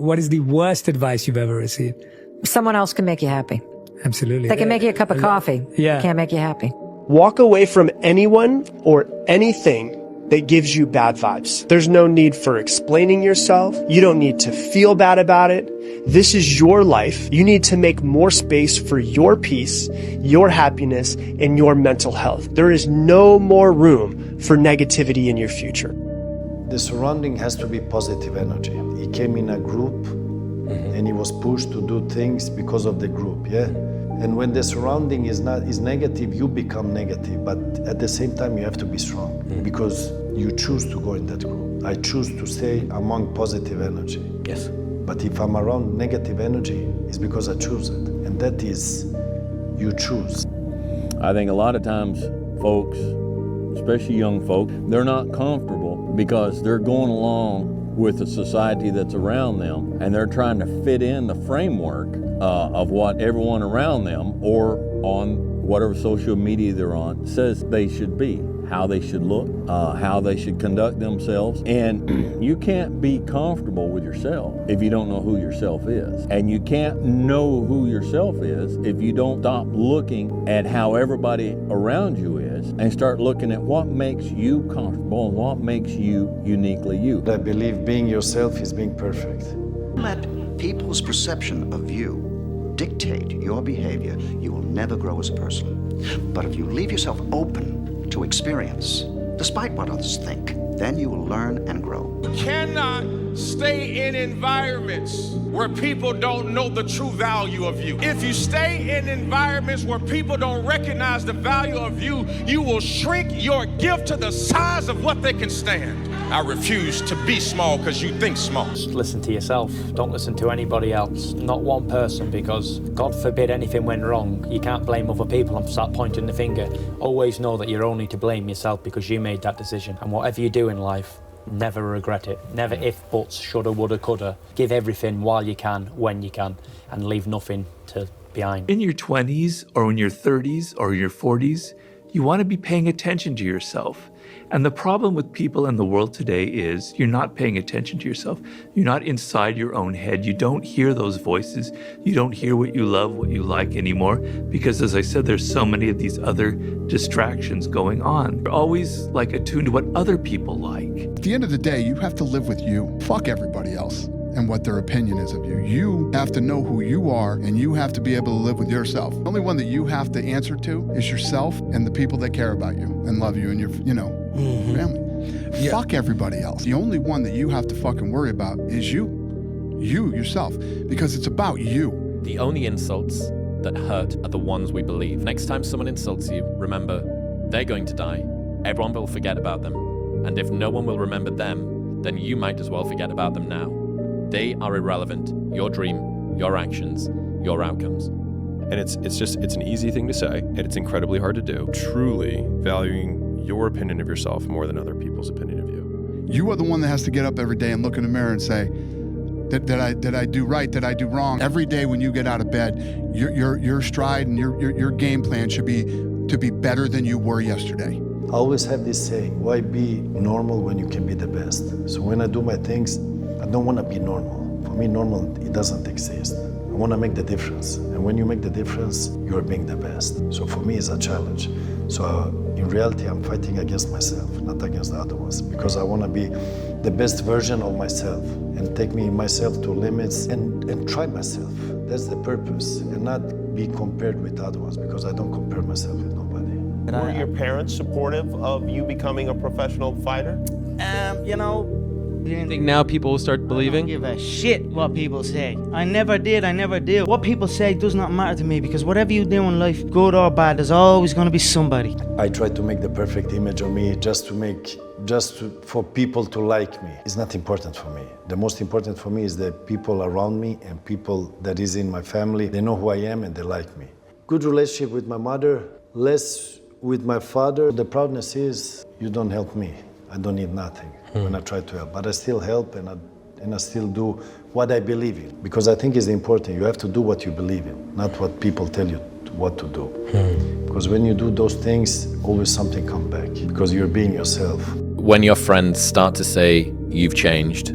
what is the worst advice you've ever received? Someone else can make you happy. Absolutely. They can make you a cup of coffee. Yeah. Can't make you happy. Walk away from anyone or anything that gives you bad vibes. There's no need for explaining yourself. You don't need to feel bad about it. This is your life. You need to make more space for your peace, your happiness, and your mental health. There is no more room for negativity in your future. The surrounding has to be positive energy. He came in a group and he was pushed to do things because of the group, yeah? And when the surrounding is negative, you become negative. But at the same time, you have to be strong because you choose to go in that group. I choose to stay among positive energy. Yes. But if I'm around negative energy, it's because I choose it. And that is, you choose. I think a lot of times folks, especially young folk, they're not comfortable because they're going along with the society that's around them and they're trying to fit in the framework of what everyone around them or on whatever social media they're on says they should be, how they should look, how they should conduct themselves. And you can't be comfortable with yourself if you don't know who yourself is. And you can't know who yourself is if you don't stop looking at how everybody around you is and start looking at what makes you comfortable and what makes you uniquely you. I believe being yourself is being perfect. Let people's perception of you dictate your behavior, you will never grow as a person. But if you leave yourself open to experience, despite what others think, then you will learn and grow. You cannot stay in environments where people don't know the true value of you. If you stay in environments where people don't recognize the value of you, you will shrink your gift to the size of what they can stand. I refuse to be small because you think small. Just listen to yourself. Don't listen to anybody else. Not one person, because God forbid anything went wrong. You can't blame other people and start pointing the finger. Always know that you're only to blame yourself because you made that decision. And whatever you do in life, never regret it. Never if, buts, shoulda, woulda, coulda. Give everything while you can, when you can, and leave nothing behind. In your 20s or in your 30s or your 40s, you want to be paying attention to yourself. And the problem with people in the world today is you're not paying attention to yourself. You're not inside your own head. You don't hear those voices. You don't hear what you love, what you like anymore. Because as I said, there's so many of these other distractions going on. You're always like attuned to what other people like. At the end of the day, you have to live with you. Fuck everybody else and what their opinion is of you. You have to know who you are and you have to be able to live with yourself. The only one that you have to answer to is yourself and the people that care about you and love you and your, family. Yeah. Fuck everybody else. The only one that you have to fucking worry about is you yourself, because it's about you. The only insults that hurt are the ones we believe. Next time someone insults you, remember, they're going to die. Everyone will forget about them. And if no one will remember them, then you might as well forget about them now. They are irrelevant. Your dream, your actions, your outcomes. And it's an easy thing to say, and it's incredibly hard to do. Truly valuing your opinion of yourself more than other people's opinion of you. You are the one that has to get up every day and look in the mirror and say, did I do right? Did I do wrong? Every day when you get out of bed, your stride and your game plan should be to be better than you were yesterday. I always have this saying, why be normal when you can be the best? So when I do my things, I don't want to be normal. For me, normal, it doesn't exist. I want to make the difference. And when you make the difference, you're being the best. So for me, it's a challenge. So in reality, I'm fighting against myself, not against the other ones, because I want to be the best version of myself and take myself to limits and try myself. That's the purpose, and not be compared with other ones, because I don't compare myself with nobody. Were your parents supportive of you becoming a professional fighter? Do you think now people will start believing? I don't give a shit what people say. I never did. What people say does not matter to me, because whatever you do in life, good or bad, there's always going to be somebody. I try to make the perfect image of me for people to like me. It's not important for me. The most important for me is the people around me and people that is in my family. They know who I am and they like me. Good relationship with my mother, less with my father. The proudness is you don't help me. I don't need nothing when I try to help, but I still help and I still do what I believe in, because I think it's important. You have to do what you believe in, not what people tell you what to do. Because when you do those things, always something comes back, because you're being yourself. When your friends start to say you've changed,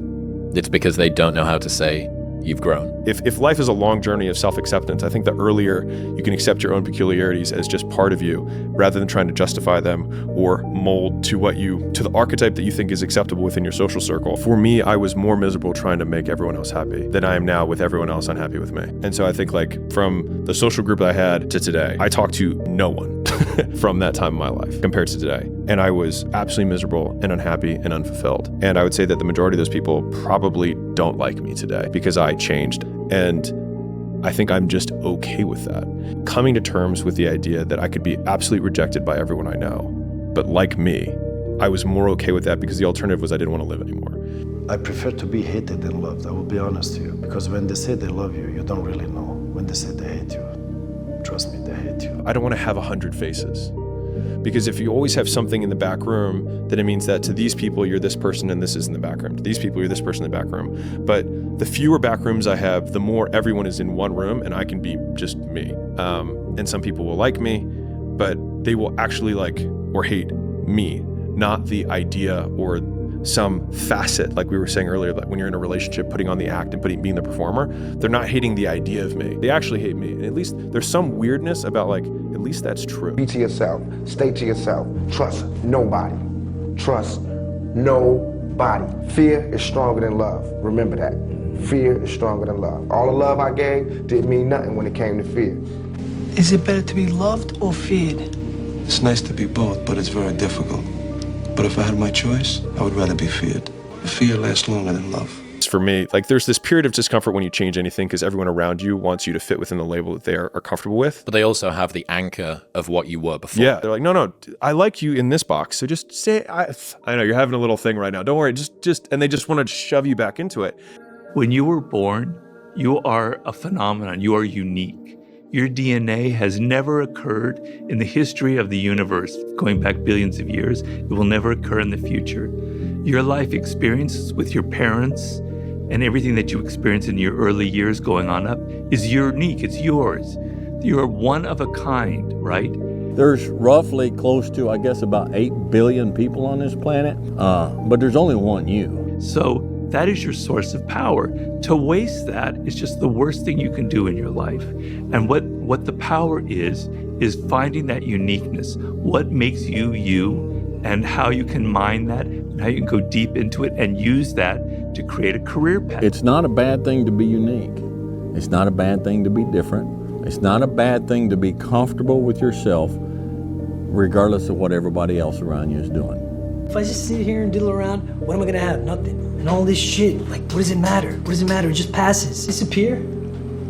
it's because they don't know how to say you've grown. If life is a long journey of self-acceptance, I think the earlier you can accept your own peculiarities as just part of you, rather than trying to justify them or mold to the archetype that you think is acceptable within your social circle. For me, I was more miserable trying to make everyone else happy than I am now with everyone else unhappy with me. And so I think like from the social group that I had to today, I talk to no one from that time in my life compared to today. And I was absolutely miserable and unhappy and unfulfilled. And I would say that the majority of those people probably don't like me today because I changed. And I think I'm just okay with that. Coming to terms with the idea that I could be absolutely rejected by everyone I know, but like me, I was more okay with that because the alternative was I didn't want to live anymore. I prefer to be hated than loved, I will be honest to you. Because when they say they love you, you don't really know. When they say they hate you, trust me, they hate you. I don't want to have 100 faces. Because if you always have something in the back room, then it means that to these people, you're this person and this is in the back room. To these people, you're this person in the back room. But the fewer back rooms I have, the more everyone is in one room and I can be just me. And some people will like me, but they will actually like or hate me, not the idea or some facet, like we were saying earlier, that when you're in a relationship, putting on the act and being the performer, they're not hating the idea of me. They actually hate me. And at least there's some weirdness about like, at least that's true. Be to yourself, stay to yourself, trust nobody, trust nobody. Fear is stronger than love, remember that. Fear is stronger than love. All the love I gave didn't mean nothing when it came to fear. Is it better to be loved or feared? It's nice to be both, but it's very difficult. But if I had my choice, I would rather be feared. Fear lasts longer than love. For me, like there's this period of discomfort when you change anything because everyone around you wants you to fit within the label that they are comfortable with. But they also have the anchor of what you were before. Yeah, they're like, no, I like you in this box, so just say, I know you're having a little thing right now. Don't worry, and they just want to shove you back into it. When you were born, you are a phenomenon. You are unique. Your DNA has never occurred in the history of the universe, going back billions of years. It will never occur in the future. Your life experiences with your parents and everything that you experience in your early years going on up is unique. It's yours. You're one of a kind, right? There's roughly close to, I guess, about 8 billion people on this planet, but there's only one you. So that is your source of power. To waste that is just the worst thing you can do in your life. And what the power is finding that uniqueness. What makes you you, and how you can mine that, and how you can go deep into it and use that to create a career path. It's not a bad thing to be unique. It's not a bad thing to be different. It's not a bad thing to be comfortable with yourself, regardless of what everybody else around you is doing. If I just sit here and diddle around, what am I gonna have? Nothing. And all this shit, like, what does it matter? What does it matter? It just passes. Disappear?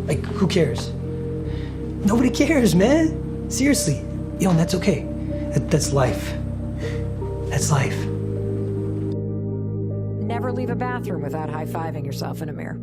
Like, who cares? Nobody cares, man. Seriously. Yo, and that's okay. That's life. That's life. Never leave a bathroom without high-fiving yourself in a mirror.